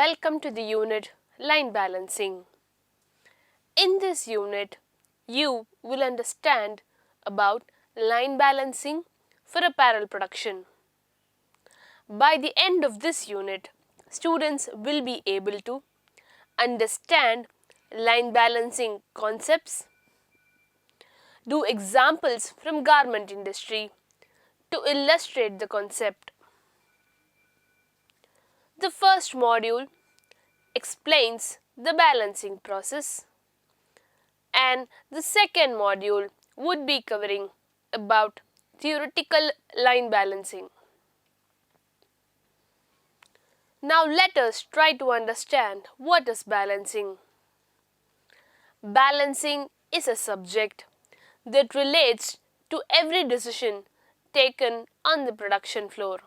Welcome to the unit Line Balancing. In this unit, you will understand about line balancing for apparel production. By the end of this unit, students will be able to understand line balancing concepts, do examples from garment industry to illustrate the concept. The first module explains the balancing process, and the second module would be covering about theoretical line balancing. Now let us try to understand what is balancing. Balancing is a subject that relates to every decision taken on the production floor.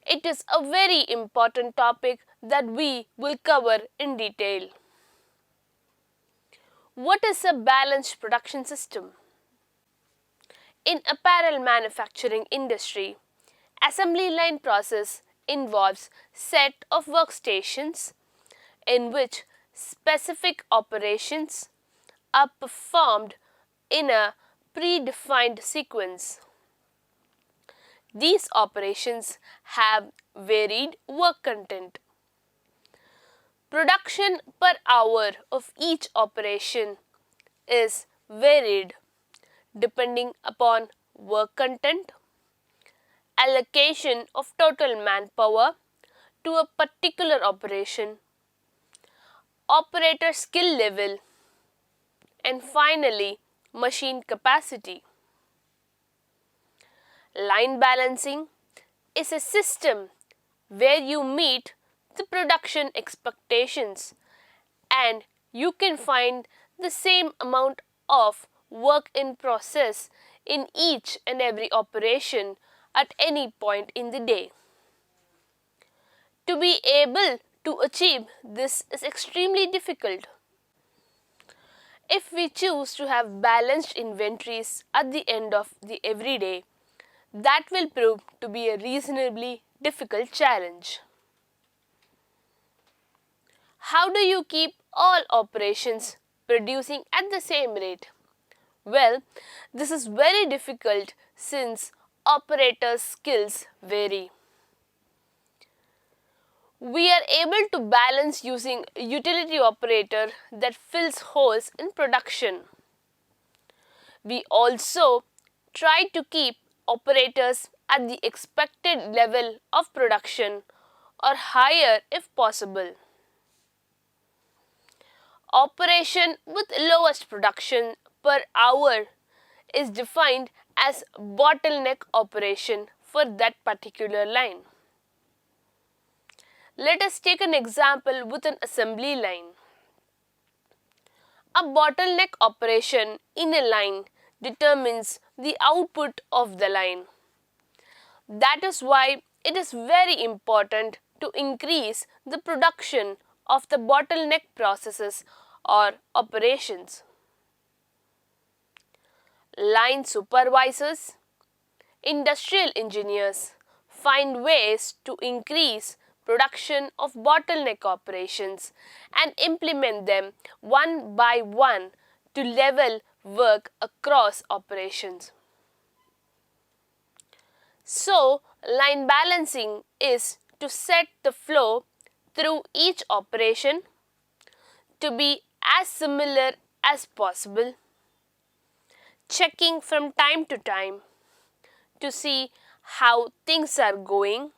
It is a very important topic that we will cover in detail. What is a balanced production system? In apparel manufacturing industry, assembly line process involves set of workstations in which specific operations are performed in a predefined sequence. These operations have varied work content. Production per hour of each operation is varied depending upon work content, allocation of total manpower to a particular operation, operator skill level, and finally, machine capacity. Line balancing is a system where you meet the production expectations and you can find the same amount of work in process in each and every operation at any point in the day. To be able to achieve this is extremely difficult. If we choose to have balanced inventories at the end of the everyday, that will prove to be a reasonably difficult challenge. How do you keep all operations producing at the same rate? Well, this is very difficult since operators' skills vary. We are able to balance using a utility operator that fills holes in production. We also try to keep operators at the expected level of production or higher if possible. Operation with lowest production per hour is defined as bottleneck operation for that particular line. Let us take an example with an assembly line. A bottleneck operation in a line determines the output of the line. That is why it is very important to increase the production of the bottleneck processes or operations. Line supervisors, industrial engineers find ways to increase production of bottleneck operations and implement them one by one to level work across operations. So, line balancing is to set the flow through each operation to be as similar as possible, checking from time to time to see how things are going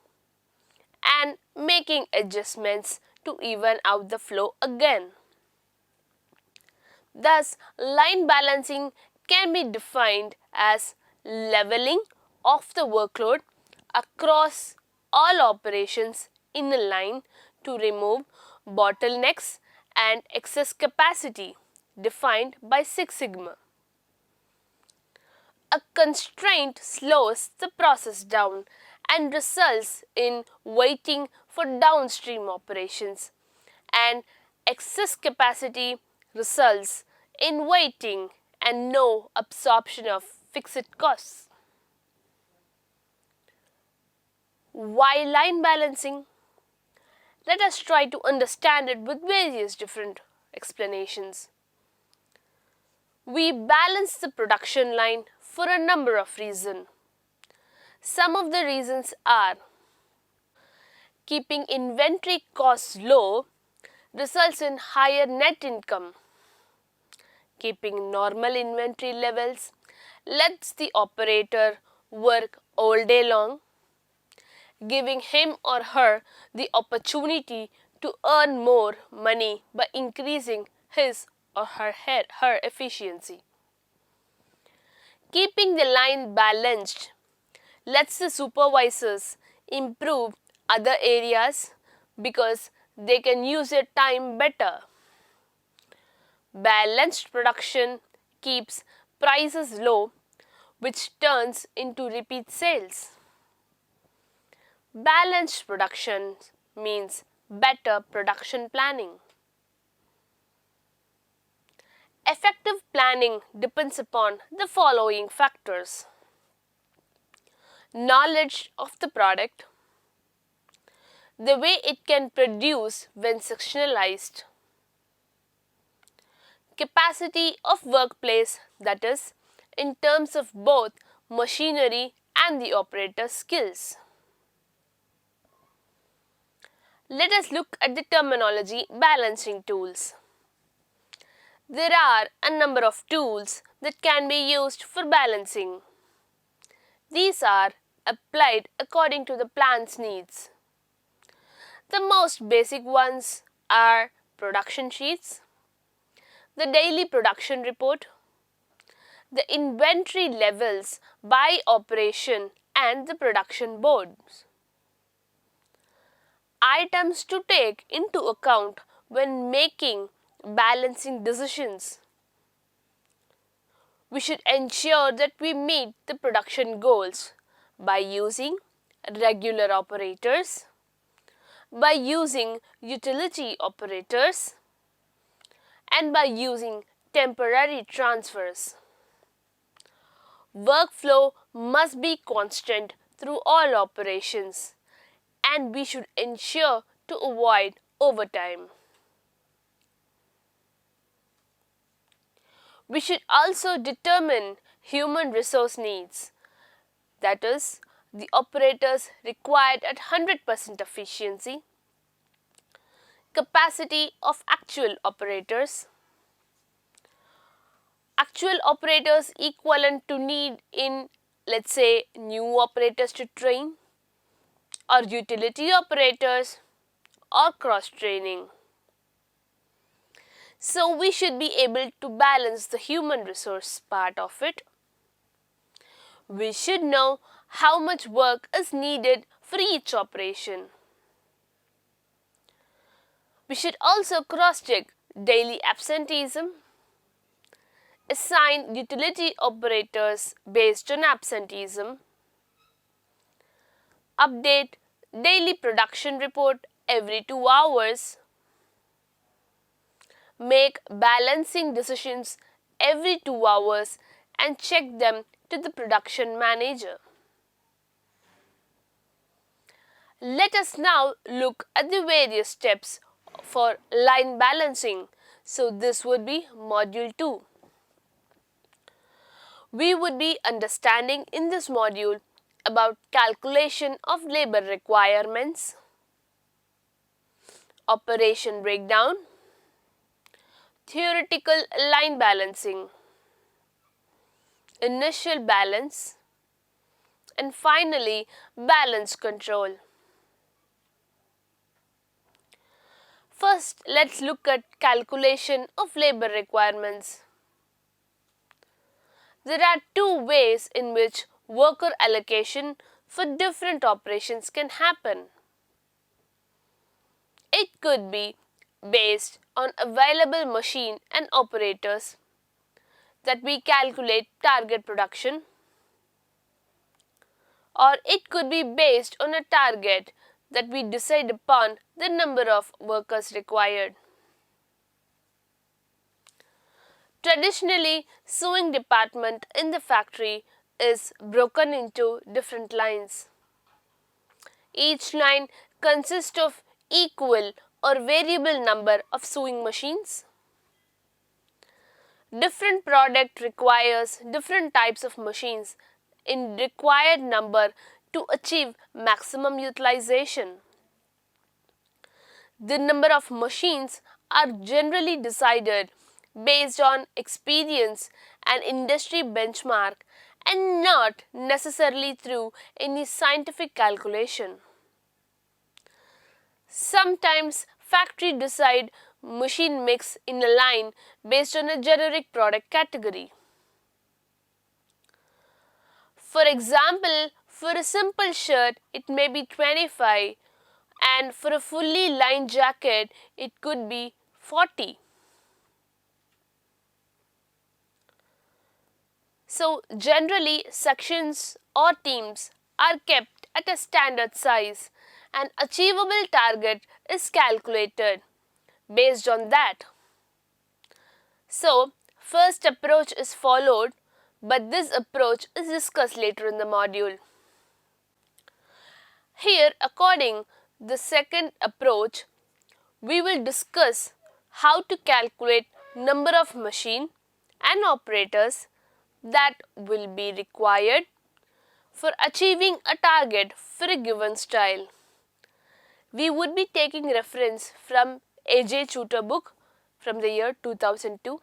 and making adjustments to even out the flow again. Thus, line balancing can be defined as leveling of the workload across all operations in a line to remove bottlenecks and excess capacity defined by 6 sigma. A constraint slows the process down and results in waiting for downstream operations, and excess capacity results in waiting and no absorption of fixed costs. Why line balancing? Let us try to understand it with various different explanations. We balance the production line for a number of reasons. Some of the reasons are keeping inventory costs low results in higher net income. Keeping normal inventory levels lets the operator work all day long, giving him or her the opportunity to earn more money by increasing his or her efficiency. Keeping the line balanced lets the supervisors improve other areas because they can use their time better. Balanced production keeps prices low, which turns into repeat sales. Balanced production means better production planning. Effective planning depends upon the following factors: knowledge of the product, the way it can produce when sectionalized, capacity of workplace, that is, in terms of both machinery and the operator skills. Let us look at the terminology balancing tools. There are a number of tools that can be used for balancing. These are applied according to the plant's needs. The most basic ones are production sheets, the daily production report, the inventory levels by operation, and the production boards. Items to take into account when making balancing decisions. We should ensure that we meet the production goals by using regular operators, by using utility operators, and by using temporary transfers. Workflow must be constant through all operations, and we should ensure to avoid overtime. We should also determine human resource needs, that is, the operators required at 100% efficiency, capacity of actual operators equivalent to need in, let's say, new operators to train, or utility operators, or cross training. So we should be able to balance the human resource part of it. We should know how much work is needed for each operation. We should also cross-check daily absenteeism, assign utility operators based on absenteeism, update daily production report every 2 hours, make balancing decisions every 2 hours and check them to the production manager. Let us now look at the various steps for line balancing. So this would be module 2. We would be understanding in this module about calculation of labor requirements, operation breakdown, theoretical line balancing, initial balance, and finally balance control. First, let's look at calculation of labor requirements. There are 2 ways in which worker allocation for different operations can happen. It could be based on available machine and operators that we calculate target production, or it could be based on a target that we decide upon the number of workers required. Traditionally, sewing department in the factory is broken into different lines. Each line consists of equal or variable number of sewing machines? Different product requires different types of machines in required number to achieve maximum utilization. The number of machines are generally decided based on experience and industry benchmark and not necessarily through any scientific calculation. Sometimes factory decide machine mix in a line based on a generic product category. For example, for a simple shirt it may be 25 and for a fully lined jacket it could be 40. So generally sections or teams are kept at a standard size and achievable target is calculated based on that. So first approach is followed, but this approach is discussed later in the module. Here, according the second approach, we will discuss how to calculate number of machine and operators that will be required for achieving a target for a given style. We would be taking reference from A.J. Chuter book from the year 2002.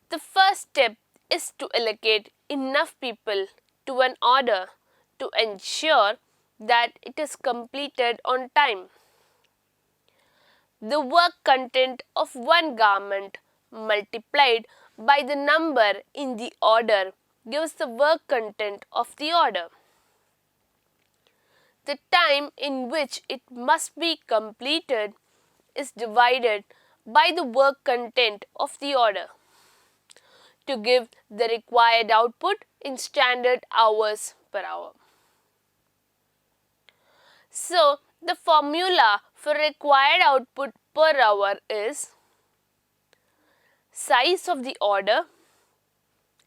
The first step is to allocate enough people to an order to ensure that it is completed on time. The work content of one garment multiplied by the number in the order gives the work content of the order. The time in which it must be completed is divided by the work content of the order to give the required output in standard hours per hour. So, the formula for required output per hour is size of the order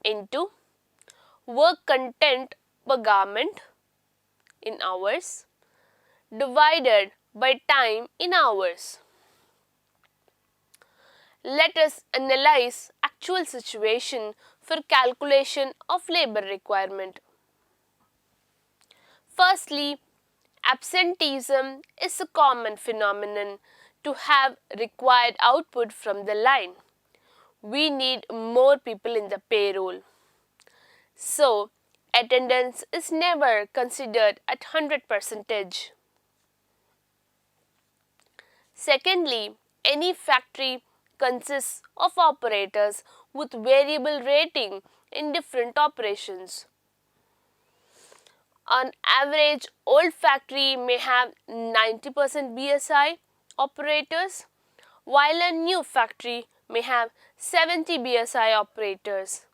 into work content per garment in hours divided by time in hours. Let us analyze actual situation for calculation of labor requirement. Firstly, absenteeism is a common phenomenon to have required output from the line. We need more people in the payroll. So, attendance is never considered at 100%. Secondly, any factory consists of operators with variable rating in different operations. On average, old factory may have 90% BSI operators, while a new factory may have 70 BSI operators.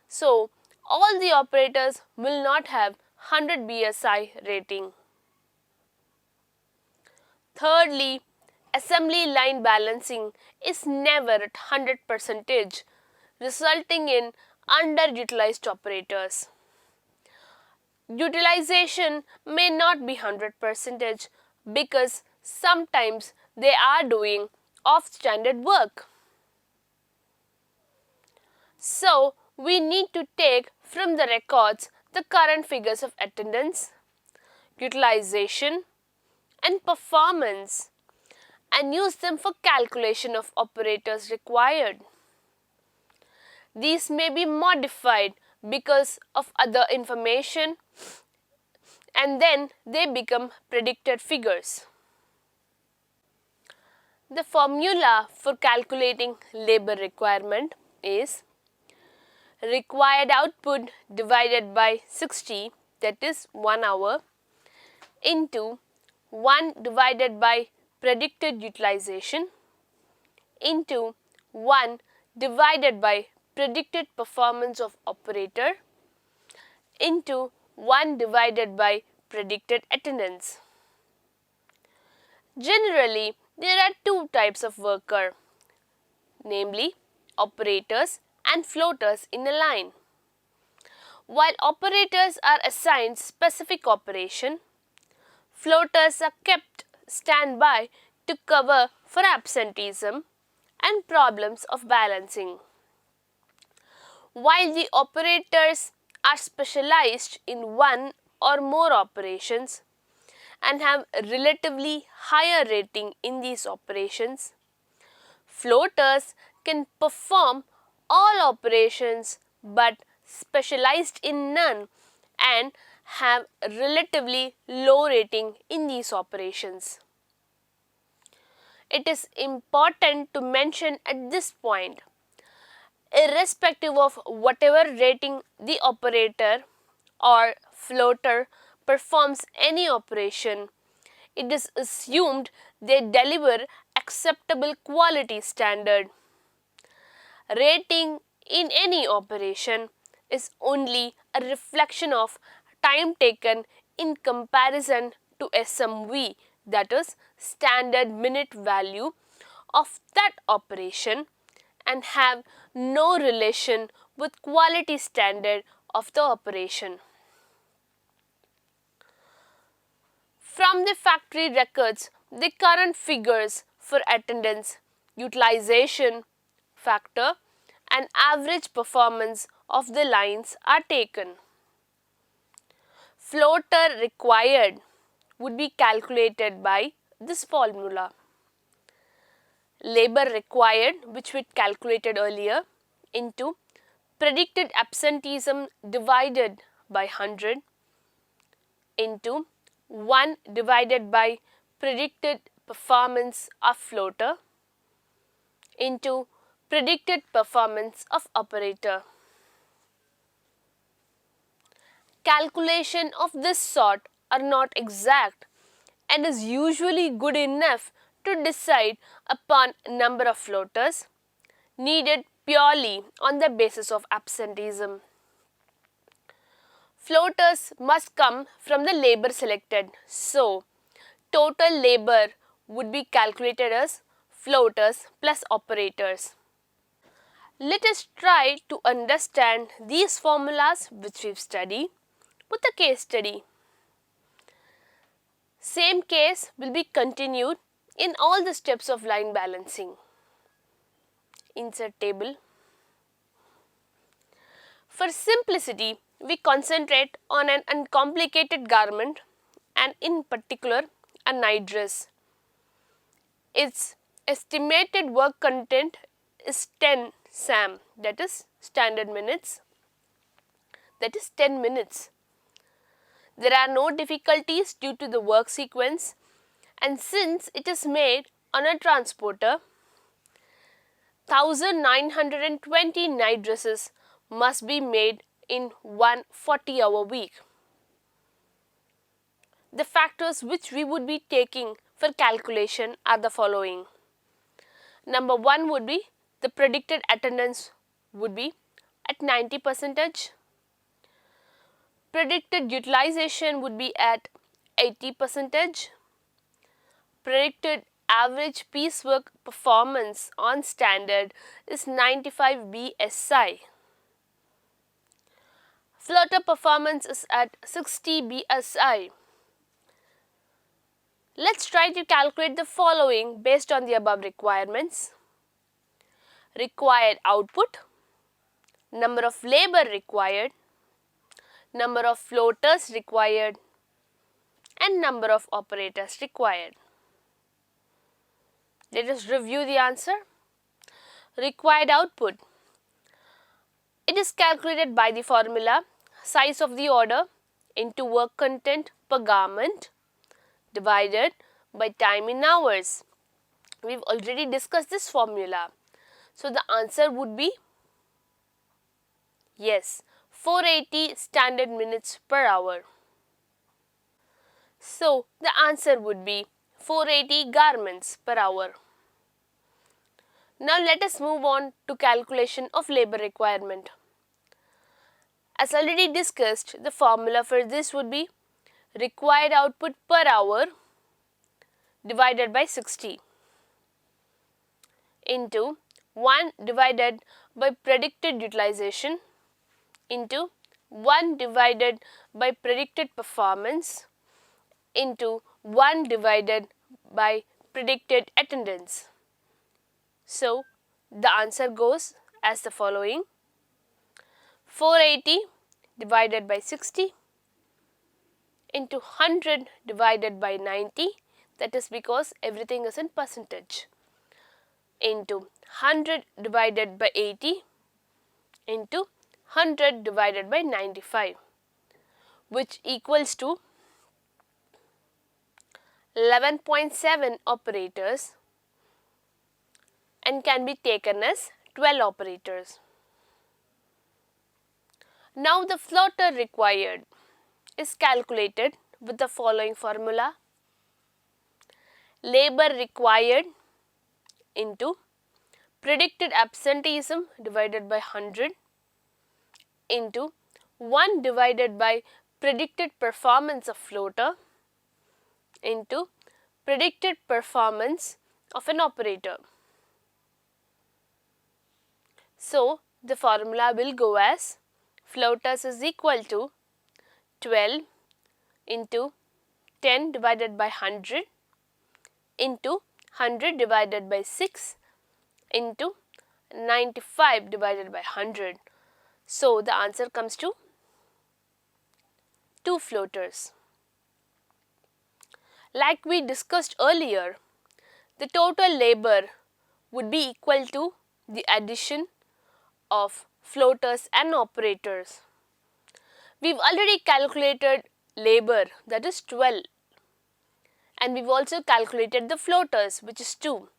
So, all the operators will not have 100 BSI rating. Thirdly, assembly line balancing is never at 100%, resulting in underutilized operators. Utilization may not be 100% because sometimes they are doing off-standard work. So, we need to take from the records the current figures of attendance, utilization and performance and use them for calculation of operators required. These may be modified because of other information and then they become predicted figures. The formula for calculating labor requirement is required output divided by 60, that is 1 hour, into 1 divided by predicted utilization into 1 divided by predicted performance of operator into 1 divided by predicted attendance. Generally, there are two types of worker, namely operators and floaters in a line. While operators are assigned specific operation, Floaters are kept standby to cover for absenteeism and problems of balancing, while the operators are specialized in one or more operations and have relatively higher rating in these operations. Floaters can perform all operations but specialized in none and have relatively low rating in these operations. It is important to mention at this point, irrespective of whatever rating the operator or floater performs any operation, it is assumed they deliver acceptable quality standard. Rating in any operation is only a reflection of time taken in comparison to SMV, that is standard minute value of that operation, and have no relation with quality standard of the operation. From the factory records, the current figures for attendance, utilization factor and average performance of the lines are taken. Floater required would be calculated by this formula. Labor required, which we calculated earlier, into predicted absenteeism divided by 100 into 1 divided by predicted performance of floater into predicted performance of operator. Calculation of this sort are not exact and is usually good enough to decide upon number of floaters needed purely on the basis of absenteeism. Floaters must come from the labor selected, so total labor would be calculated as floaters plus operators. Let us try to understand these formulas which we've studied with a case study. Same case will be continued in all the steps of line balancing. Insert table. For simplicity, we concentrate on an uncomplicated garment and in particular a night dress. Its estimated work content is 10 SAM, that is standard minutes, that is 10 minutes. There are no difficulties due to the work sequence, and since it is made on a transporter, 1920 night dresses must be made in one 40-hour week. The factors which we would be taking for calculation are the following. Number 1 would be the predicted attendance would be at 90%. Predicted utilization would be at 80%. Predicted average piecework performance on standard is 95 BSI. Floater performance is at 60 BSI. Let's try to calculate the following based on the above requirements. Required output, number of labor required, number of floaters required, and number of operators required. Let us review the answer. Required output. It is calculated by the formula size of the order into work content per garment divided by time in hours. We've already discussed this formula. So the answer would be yes, 480 standard minutes per hour. So the answer would be 480 garments per hour. Now let us move on to calculation of labor requirement. As already discussed, the formula for this would be required output per hour divided by 60 into 1 divided by predicted utilization into 1 divided by predicted performance into 1 divided by predicted attendance. So the answer goes as the following: 480 divided by 60 into 100 divided by 90, that is because everything is in percentage, into 100 divided by 80 into 100 divided by 95, which equals to 11.7 operators and can be taken as 12 operators. Now the floater required is calculated with the following formula: labor required into predicted absenteeism divided by 100 into 1 divided by predicted performance of floater into predicted performance of an operator. So the formula will go as floaters is equal to 12 into 10 divided by 100 into 100 divided by 6 into 95 divided by 100. So the answer comes to 2 floaters. Like we discussed earlier, the total labor would be equal to the addition of floaters and operators. We've already calculated labor, that is 12, and we've also calculated the floaters, which is 2.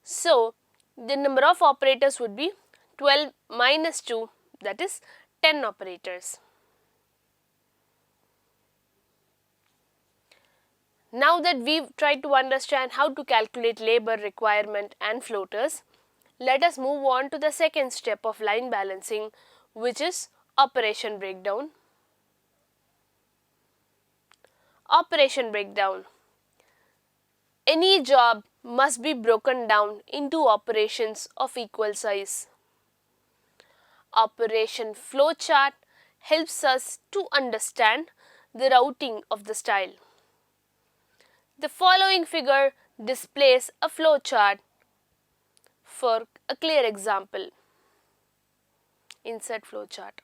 So the number of operators would be 12 minus 2, that is 10 operators. Now that we've tried to understand how to calculate labor requirement and floaters, let us move on to the second step of line balancing, which is operation breakdown. Operation breakdown. Any job must be broken down into operations of equal size. Operation flowchart helps us to understand the routing of the style. The following figure displays a flowchart for a clear example. Insert flowchart.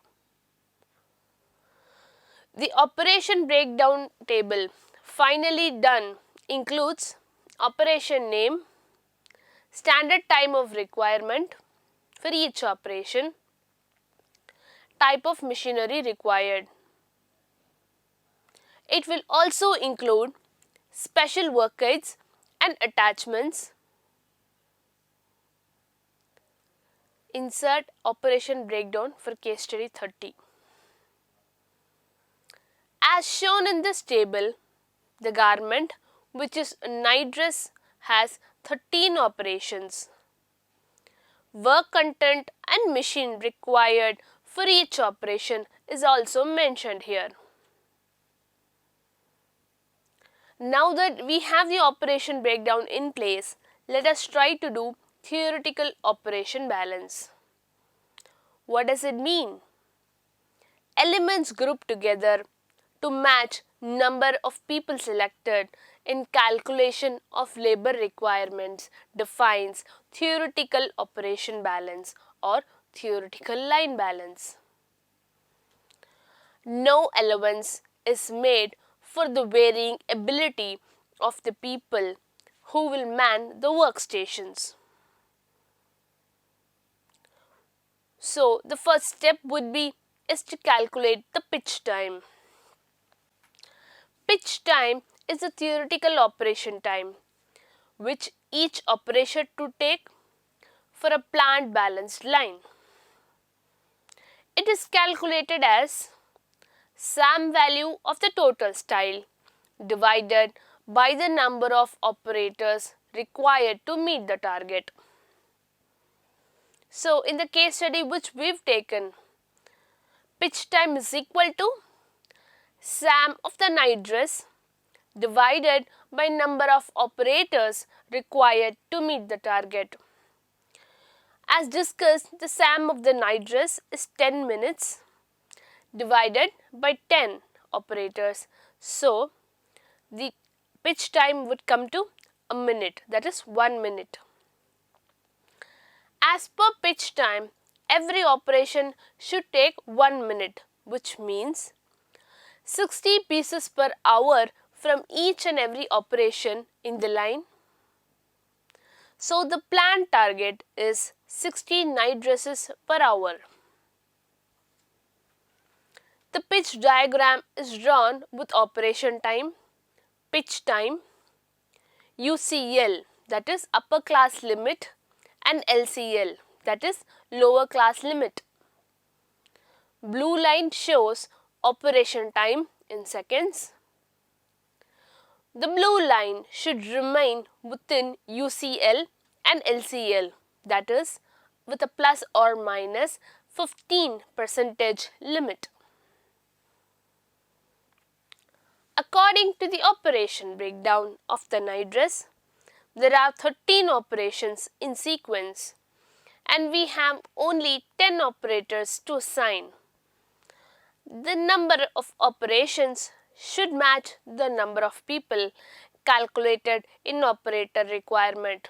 The operation breakdown table finally done includes operation name, standard time of requirement for each operation, type of machinery required. It will also include special work guides and attachments. Insert operation breakdown for case study 30. As shown in this table, the garment, which is a night dress, has 13 operations. Work content and machine required for each operation is also mentioned here. Now that we have the operation breakdown in place, let us try to do theoretical operation balance. What does it mean? Elements grouped together to match number of people selected in calculation of labor requirements defines theoretical operation balance or theoretical line balance. No allowance is made for the varying ability of the people who will man the workstations. So the first step would be to calculate the pitch time. Pitch time is a theoretical operation time which each operator to take for a planned balanced line. It is calculated as SAM value of the total style divided by the number of operators required to meet the target. So in the case study which we've taken, pitch time is equal to SAM of the night dress divided by number of operators required to meet the target. As discussed, the SAM of the night dress is 10 minutes divided by 10 operators. So the pitch time would come to a minute, that is 1 minute. As per pitch time, every operation should take 1 minute, which means 60 pieces per hour from each and every operation in the line. So the planned target is 60 night dresses per hour. The pitch diagram is drawn with operation time, pitch time, UCL, that is upper class limit, and LCL, that is lower class limit. Blue line shows operation time in seconds. The blue line should remain within UCL and LCL, that is with a plus or minus 15% limit. According to the operation breakdown of the night dress, there are 13 operations in sequence and we have only 10 operators to assign. The number of operations should match the number of people calculated in operator requirement.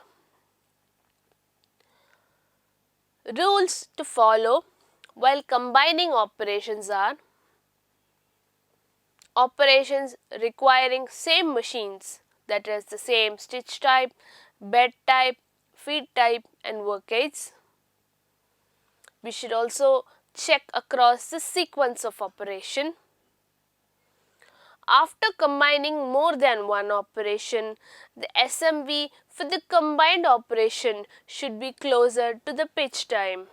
Rules to follow while combining operations are: operations requiring same machines, that is the same stitch type, bed type, feed type and work aids. We should also check across the sequence of operation. After combining more than one operation, the SMV for the combined operation should be closer to the pitch time.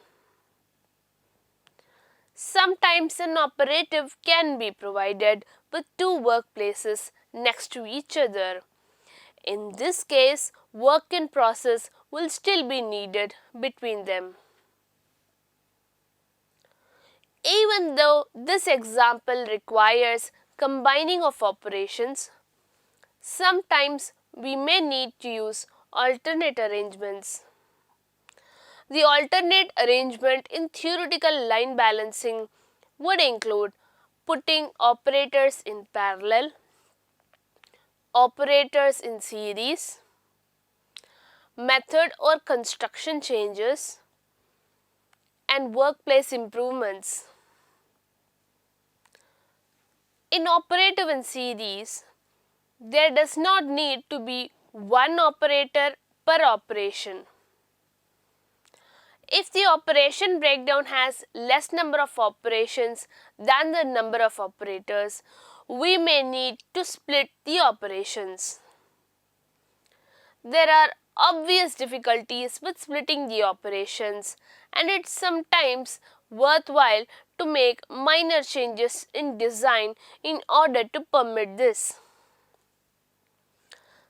Sometimes an operative can be provided with two workplaces next to each other. In this case, work in process will still be needed between them. Even though this example requires combining of operations, sometimes we may need to use alternate arrangements. The alternate arrangement in theoretical line balancing would include putting operators in parallel, operators in series, method or construction changes, and workplace improvements. In operative in series, there does not need to be one operator per operation. If the operation breakdown has less number of operations than the number of operators, we may need to split the operations. There are obvious difficulties with splitting the operations, and it's sometimes worthwhile to make minor changes in design in order to permit this.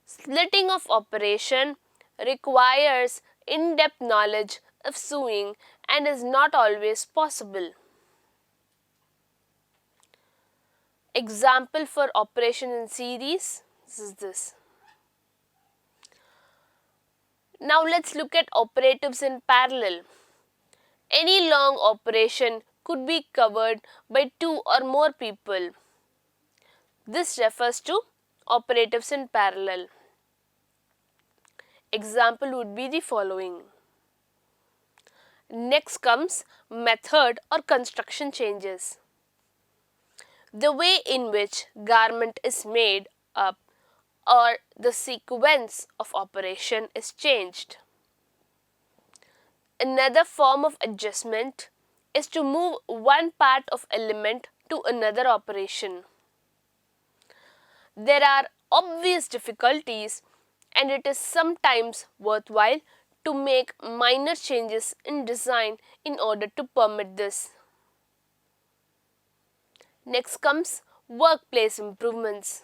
Splitting of operation requires in-depth knowledge of sewing and is not always possible. Example for operation in series is this. Now let's look at operatives in parallel. Any long operation could be covered by two or more people. This refers to operatives in parallel. Example would be the following. Next comes method or construction changes. The way in which garment is made up or the sequence of operation is changed. Another form of adjustment is to move one part of element to another operation. There are obvious difficulties and it is sometimes worthwhile to make minor changes in design in order to permit this. Next comes workplace improvements.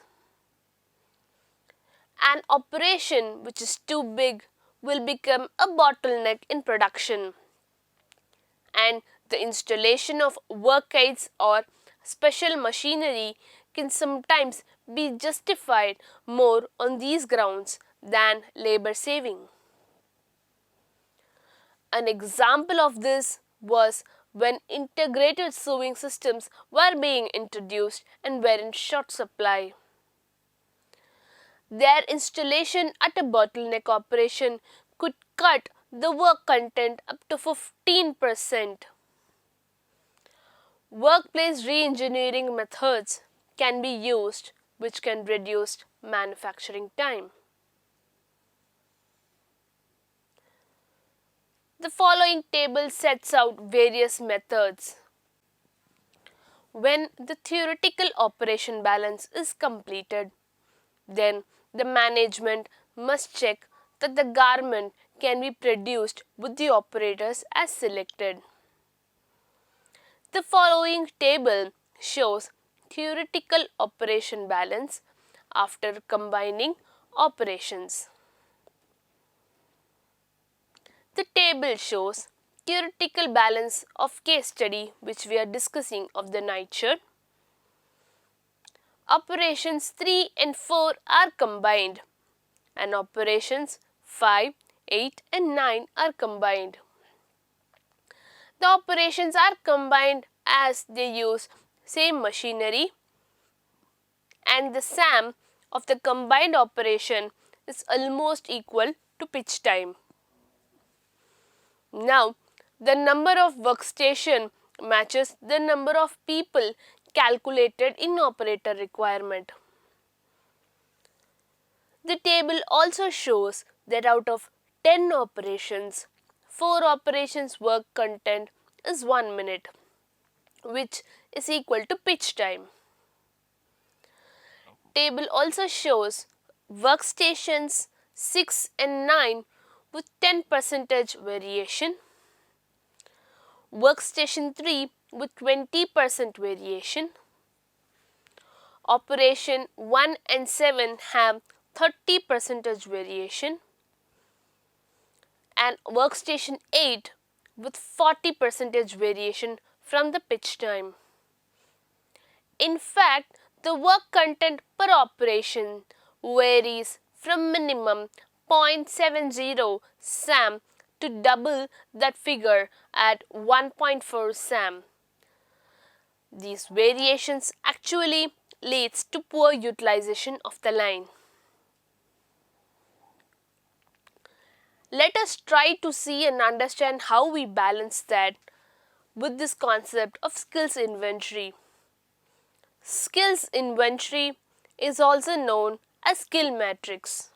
An operation which is too big will become a bottleneck in production, and the installation of work aids or special machinery can sometimes be justified more on these grounds than labor saving. An example of this was when integrated sewing systems were being introduced and were in short supply. Their installation at a bottleneck operation could cut the work content up to 15%. Workplace re-engineering methods can be used which can reduce manufacturing time. The following table sets out various methods. When the theoretical operation balance is completed, then the management must check that the garment can be produced with the operators as selected. The following table shows theoretical operation balance after combining operations. The table shows theoretical balance of case study which we are discussing of the night shirt. Operations 3 and 4 are combined and operations 5, 8 and 9 are combined. The operations are combined as they use same machinery and the SAM of the combined operation is almost equal to pitch time. Now, the number of workstation matches the number of people calculated in operator requirement. The table also shows that out of 10 operations, 4 operations work content is 1 minute, which is equal to pitch time. Table also shows workstations 6 and 9 with 10% variation, workstation 3 with 20% variation, operation 1 and 7 have 30% variation, and workstation 8 with 40% variation from the pitch time. In fact, the work content per operation varies from minimum 0.70 SAM to double that figure at 1.4 SAM. These variations actually leads to poor utilization of the line. Let us try to see and understand how we balance that with this concept of skills inventory. Skills inventory is also known as skill matrix.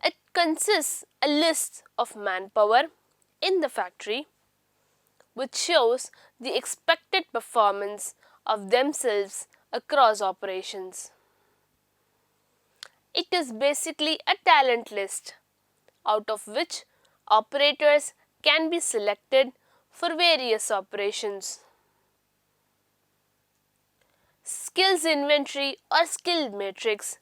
It consists a list of manpower in the factory which shows the expected performance of themselves across operations. It is basically a talent list out of which operators can be selected for various operations. Skills inventory or skill matrix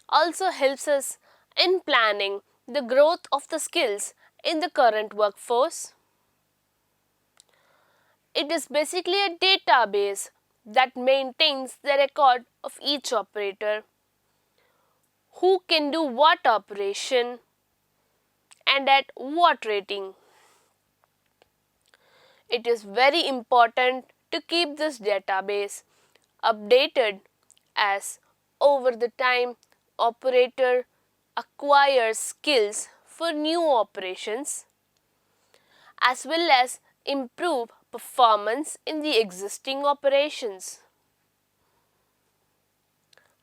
also helps us in planning the growth of the skills in the current workforce. It is basically a database that maintains the record of each operator, who can do what operation and at what rating. It is very important to keep this database updated as over the time operator acquires skills for new operations as well as improve performance in the existing operations.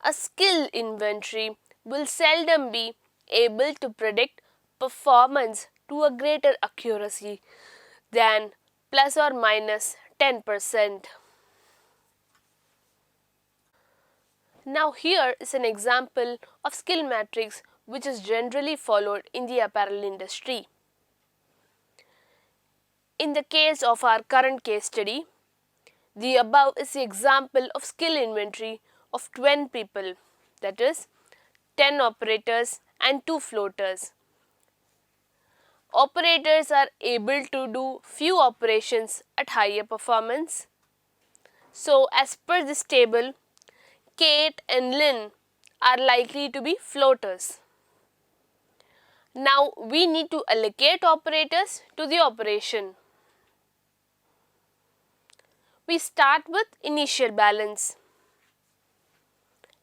A skill inventory will seldom be able to predict performance to a greater accuracy than plus or minus 10%. Now here is an example of skill matrix which is generally followed in the apparel industry. In the case of our current case study, the above is the example of skill inventory of 20 people, that is 10 operators and 2 floaters. Operators are able to do few operations at higher performance. So as per this table, Kate and Lynn are likely to be floaters. Now we need to allocate operators to the operation. We start with initial balance.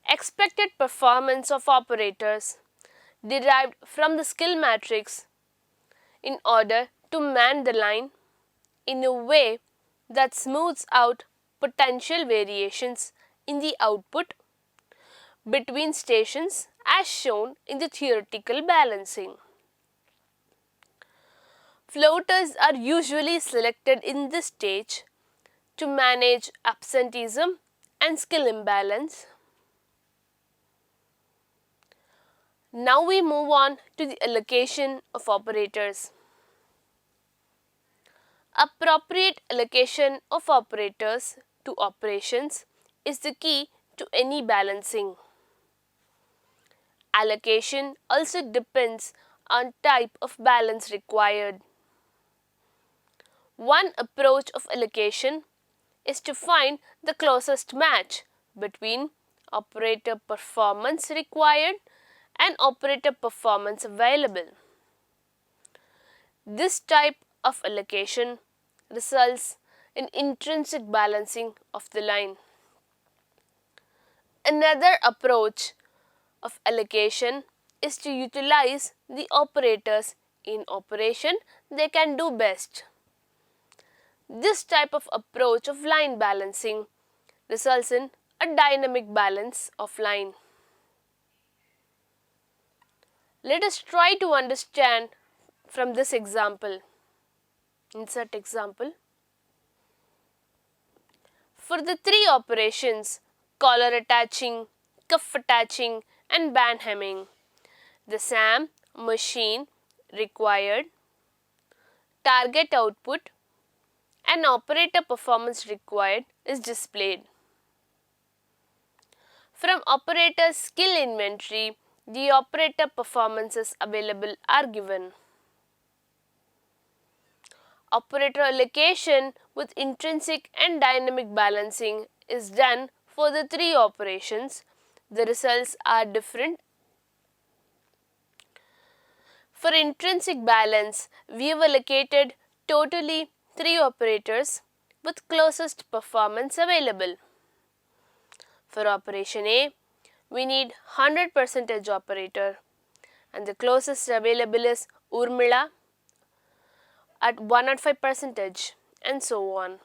Expected performance of operators derived from the skill matrix in order to man the line in a way that smooths out potential variations in the output between stations as shown in the theoretical balancing. Floaters are usually selected in this stage to manage absenteeism and skill imbalance. Now we move on to the allocation of operators. Appropriate allocation of operators to operations is the key to any balancing. Allocation also depends on type of balance required. One approach of allocation is to find the closest match between operator performance required and operator performance available. This type of allocation results in intrinsic balancing of the line. Another approach of allocation is to utilize the operators in operation they can do best. This type of approach of line balancing results in a dynamic balance of line. Let us try to understand from this example. Insert example. For the three operations, collar attaching, cuff attaching and band hemming, the SAM machine required, target output and operator performance required is displayed. From operator skill inventory, the operator performances available are given. Operator allocation with intrinsic and dynamic balancing is done for the three operations. The results are different. For intrinsic balance, we have allocated totally 3 operators with closest performance available. For operation A, we need 100% operator and the closest available is Urmila at 105% and so on.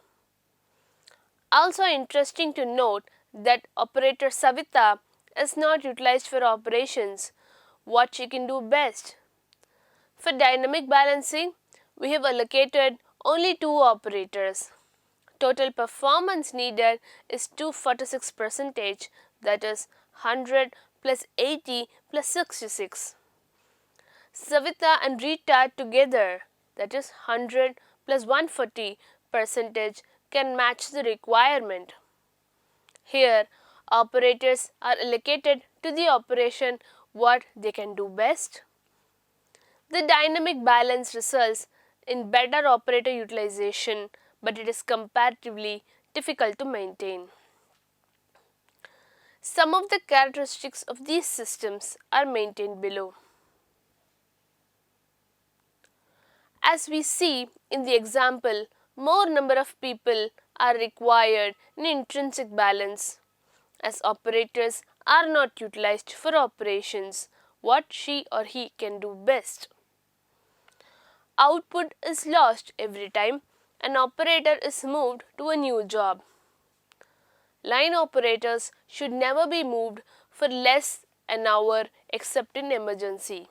Also interesting to note that operator Savita is not utilized for operations what she can do best. For dynamic balancing, we have allocated only 2 operators. Total performance needed is 246%, that is 100 plus 80 plus 66. Savita and Rita together, that is 100 plus 140%, can match the requirement. Here, operators are allocated to the operation what they can do best. The dynamic balance results in better operator utilization, but it is comparatively difficult to maintain. Some of the characteristics of these systems are maintained below. As we see in the example, more number of people are required in intrinsic balance, as operators are not utilized for operations what she or he can do best. Output is lost every time an operator is moved to a new job. Line operators should never be moved for less an hour except in emergency.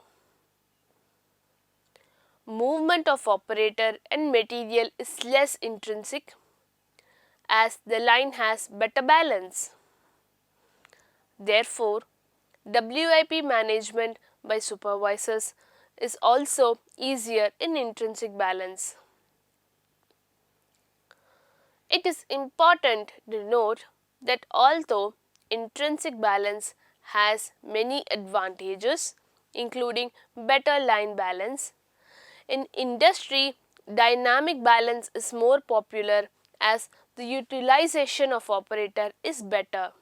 Movement of operator and material is less intrinsic as the line has better balance. Therefore, WIP management by supervisors is also easier in intrinsic balance. It is important to note that although intrinsic balance has many advantages, including better line balance, in industry, dynamic balance is more popular as the utilization of operator is better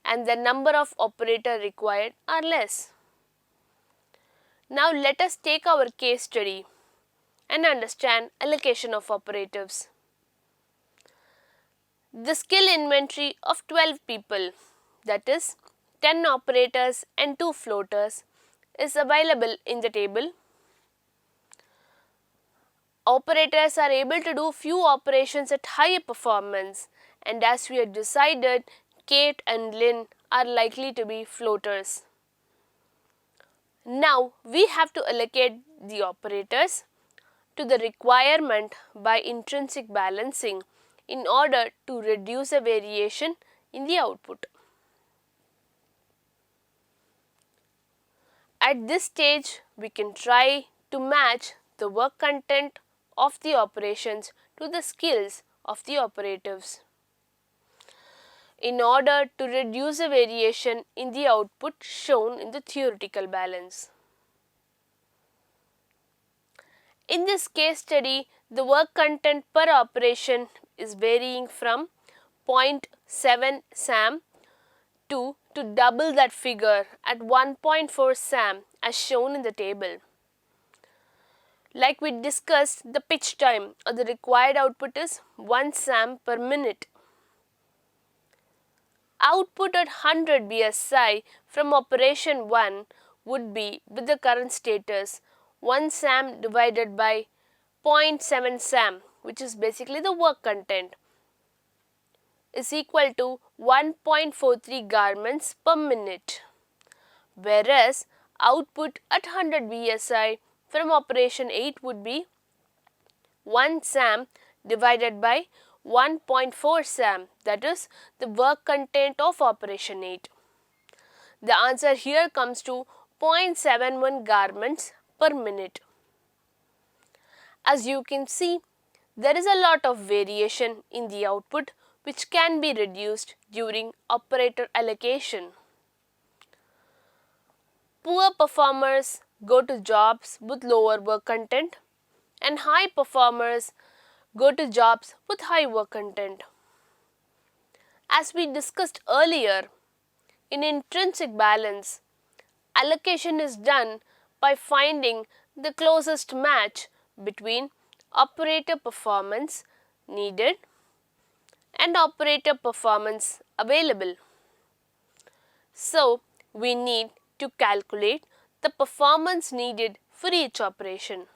and the number of operator required are less. Now let us take our case study and understand allocation of operatives. The skill inventory of 12 people, that is 10 operators and 2 floaters is available in the table. Operators are able to do few operations at higher performance, and as we had decided, Kate and Lynn are likely to be floaters. Now we have to allocate the operators to the requirement by intrinsic balancing in order to reduce a variation in the output. At this stage, we can try to match the work content of the operations to the skills of the operatives in order to reduce a variation in the output shown in the theoretical balance. In this case study, the work content per operation is varying from 0.7 SAM to double that figure at 1.4 SAM as shown in the table. Like we discussed, the pitch time or the required output is 1 SAM per minute. Output at 100 BSI from operation 1 would be, with the current status, 1 SAM divided by 0.7 SAM, which is basically the work content, is equal to 1.43 garments per minute. Whereas output at 100 BSI from operation 8 would be 1 SAM divided by 1.4 SAM, that is the work content of operation 8. The answer here comes to 0.71 garments per minute. As you can see, there is a lot of variation in the output which can be reduced during operator allocation. Poor performers go to jobs with lower work content, and high performers go to jobs with high work content. As we discussed earlier, in intrinsic balance, allocation is done by finding the closest match between operator performance needed and operator performance available. So, we need to calculate the performance needed for each operation.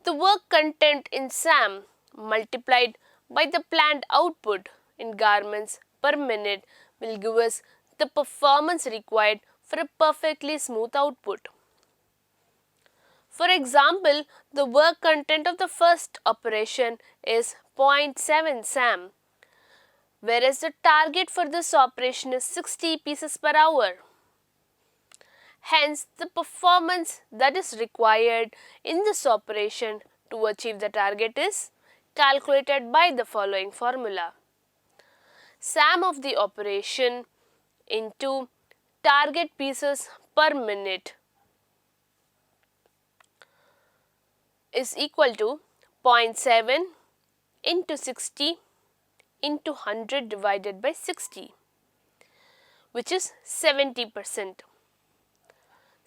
The work content in SAM multiplied by the planned output in garments per minute will give us the performance required for a perfectly smooth output. For example, the work content of the first operation is 0.7 SAM, whereas the target for this operation is 60 pieces per hour. Hence, the performance that is required in this operation to achieve the target is calculated by the following formula. SAM of the operation into target pieces per minute is equal to 0.7 into 60 into 100 divided by 60, which is 70%.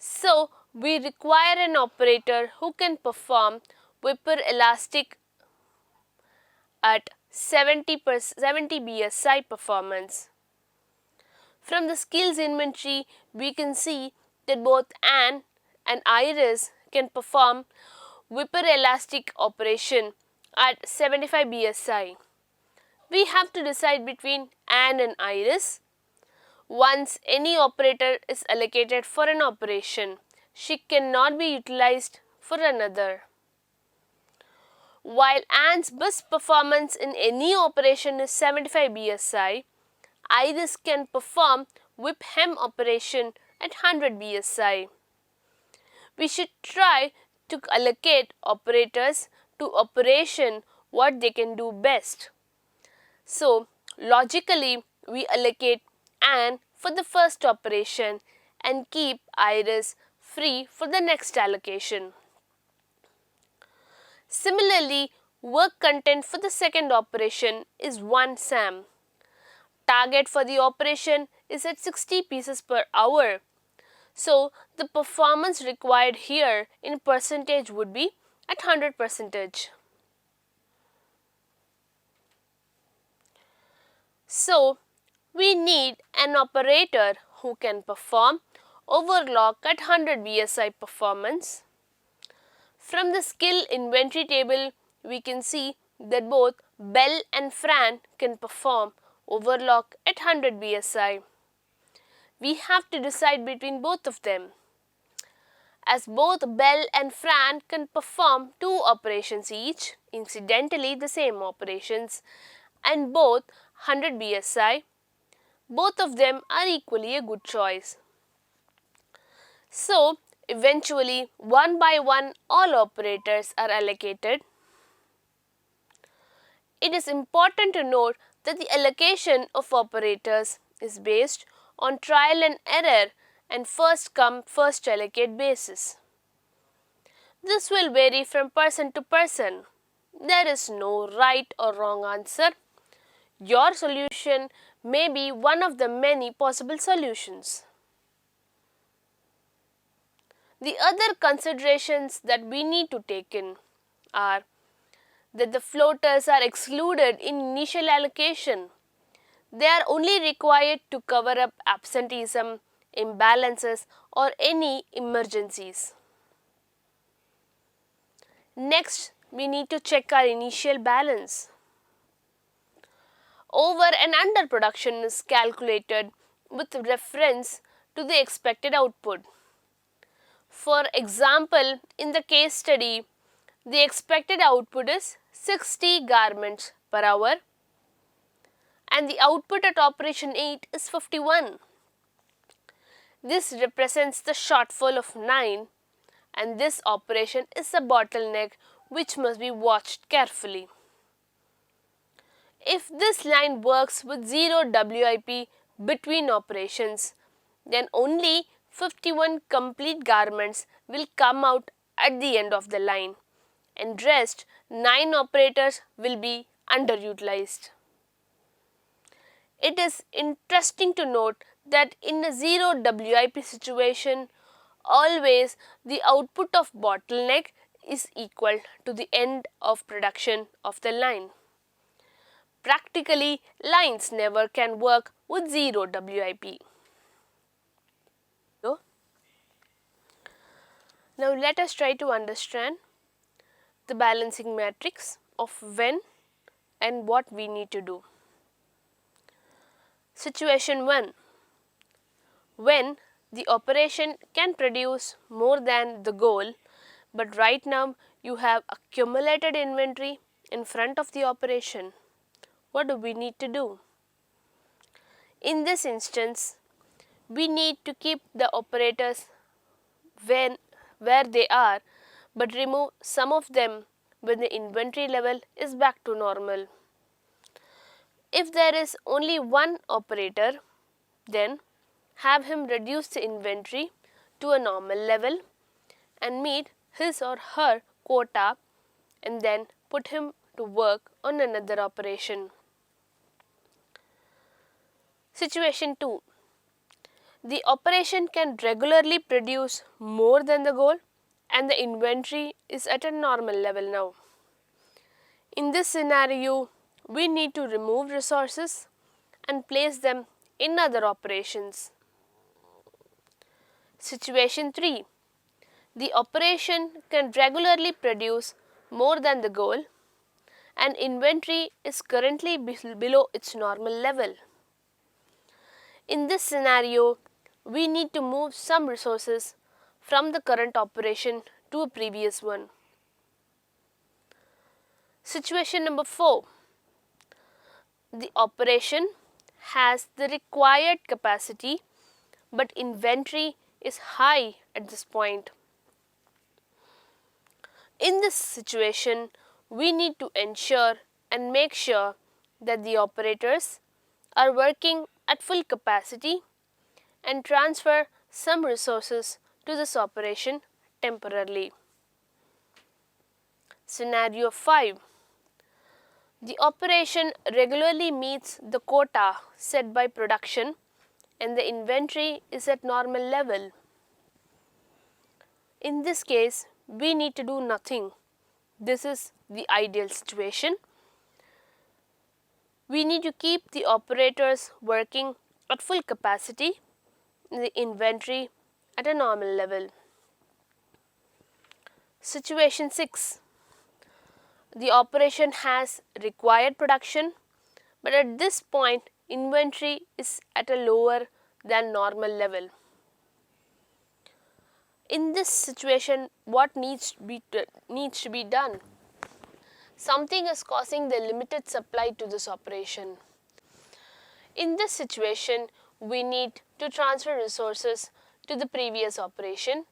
So, we require an operator who can perform Whipper elastic at 70 BSI performance. From the skills inventory, we can see that both Anne and Iris can perform Whipper elastic operation at 75 BSI. We have to decide between Anne and Iris. Once any operator is allocated for an operation, she cannot be utilized for another. While Anne's best performance in any operation is 75 BSI, Iris can perform whip hem operation at 100 BSI. We should try to allocate operators to operation what they can do best. So, logically, we allocate Anne for the first operation and keep Iris free for the next allocation. Similarly, work content for the second operation is 1 SAM. Target for the operation is at 60 pieces per hour. So, the performance required here in percentage would be at 100%. So, We need an operator who can perform overclock at 100 BSI performance. From the skill inventory table, we can see that both Bell and Fran can perform overclock at 100 BSI. We have to decide between both of them. As both Bell and Fran can perform two operations each, incidentally the same operations, and both 100 BSI, both of them are equally a good choice. So, eventually, one by one, all operators are allocated. It is important to note that the allocation of operators is based on trial and error and first come, first allocate basis. This will vary from person to person. There is no right or wrong answer. Your solution may be one of the many possible solutions. The other considerations that we need to take in are that the floaters are excluded in initial allocation. They are only required to cover up absenteeism, imbalances, or any emergencies. Next, we need to check our initial balance. Over and under production is calculated with reference to the expected output. For example, in the case study, the expected output is 60 garments per hour and the output at operation 8 is 51. This represents the shortfall of 9 and this operation is a bottleneck which must be watched carefully. If this line works with 0 WIP between operations, then only 51 complete garments will come out at the end of the line and rest 9 operators will be underutilized. It is interesting to note that in a 0 WIP situation, always the output of bottleneck is equal to the end of production of the line. Practically, lines never can work with 0 WIP. Now let us try to understand the balancing matrix of when and what we need to do. Situation 1. When the operation can produce more than the goal, but right now you have accumulated inventory in front of the operation. What do we need to do? In this instance, we need to keep the operators where they are, but remove some of them when the inventory level is back to normal. If there is only one operator, then have him reduce the inventory to a normal level and meet his or her quota and then put him to work on another operation. Situation 2. The operation can regularly produce more than the goal and the inventory is at a normal level now. In this scenario, we need to remove resources and place them in other operations. Situation 3. The operation can regularly produce more than the goal and inventory is currently below its normal level. In this scenario, we need to move some resources from the current operation to a previous one. Situation number 4. The operation has the required capacity but inventory is high at this point. In this situation, we need to ensure and make sure that the operators are working at full capacity and transfer some resources to this operation temporarily. Scenario 5. The operation regularly meets the quota set by production and the inventory is at normal level. In this case, we need to do nothing. This is the ideal situation. We need to keep the operators working at full capacity, the inventory at a normal level. Situation 6. The operation has required production, but at this point inventory is at a lower than normal level. In this situation, what needs to be done? Something is causing the limited supply to this operation. In this situation, we need to transfer resources to the previous operation,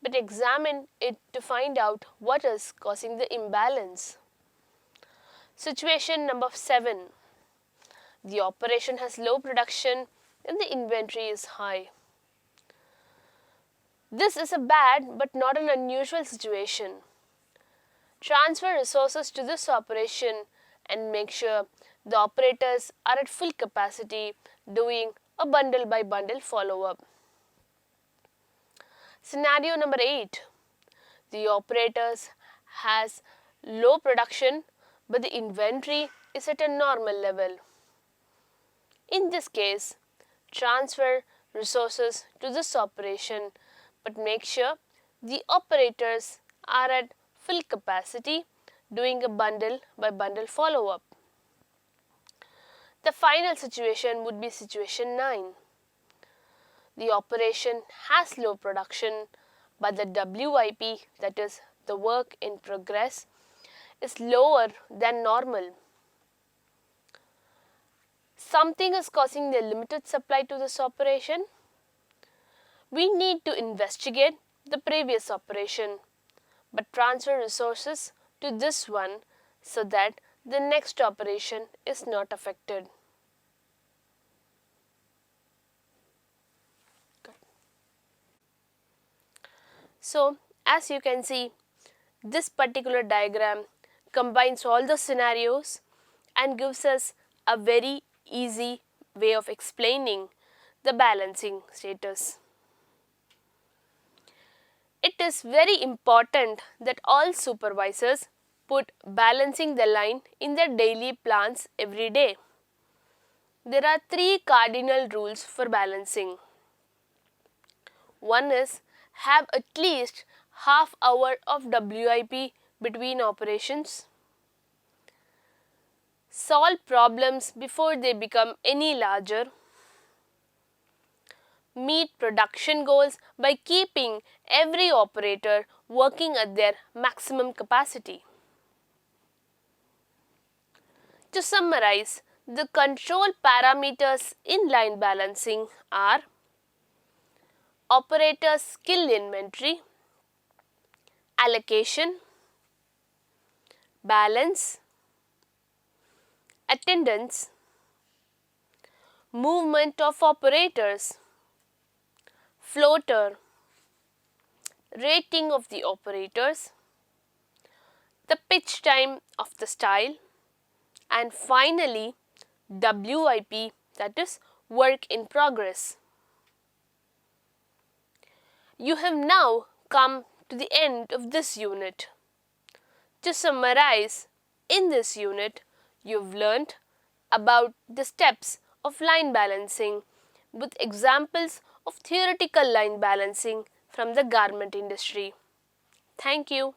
but examine it to find out what is causing the imbalance. Situation number 7. The operation has low production and the inventory is high. This is a bad but not an unusual situation. Transfer resources to this operation and make sure the operators are at full capacity doing a bundle by bundle follow-up. Scenario number 8. The operators has low production but the inventory is at a normal level. In this case, transfer resources to this operation but make sure the operators are at full capacity doing a bundle by bundle follow-up. The final situation would be situation 9. The operation has low production but the WIP, that is the work in progress, is lower than normal. Something is causing the limited supply to this operation. We need to investigate the previous operation but transfer resources to this one so that the next operation is not affected. So, as you can see, this particular diagram combines all the scenarios and gives us a very easy way of explaining the balancing status. It is very important that all supervisors put balancing the line in their daily plans every day. There are 3 cardinal rules for balancing. One is have at least half hour of WIP between operations. Solve problems before they become any larger. Meet production goals by keeping every operator working at their maximum capacity. To summarize, the control parameters in line balancing are operator skill inventory, allocation, balance, attendance, movement of operators, floater, rating of the operators, the pitch time of the style, and finally WIP, that is work in progress. You have now come to the end of this unit. To summarize, in this unit, you've learned about the steps of line balancing with examples of theoretical line balancing from the garment industry. Thank you.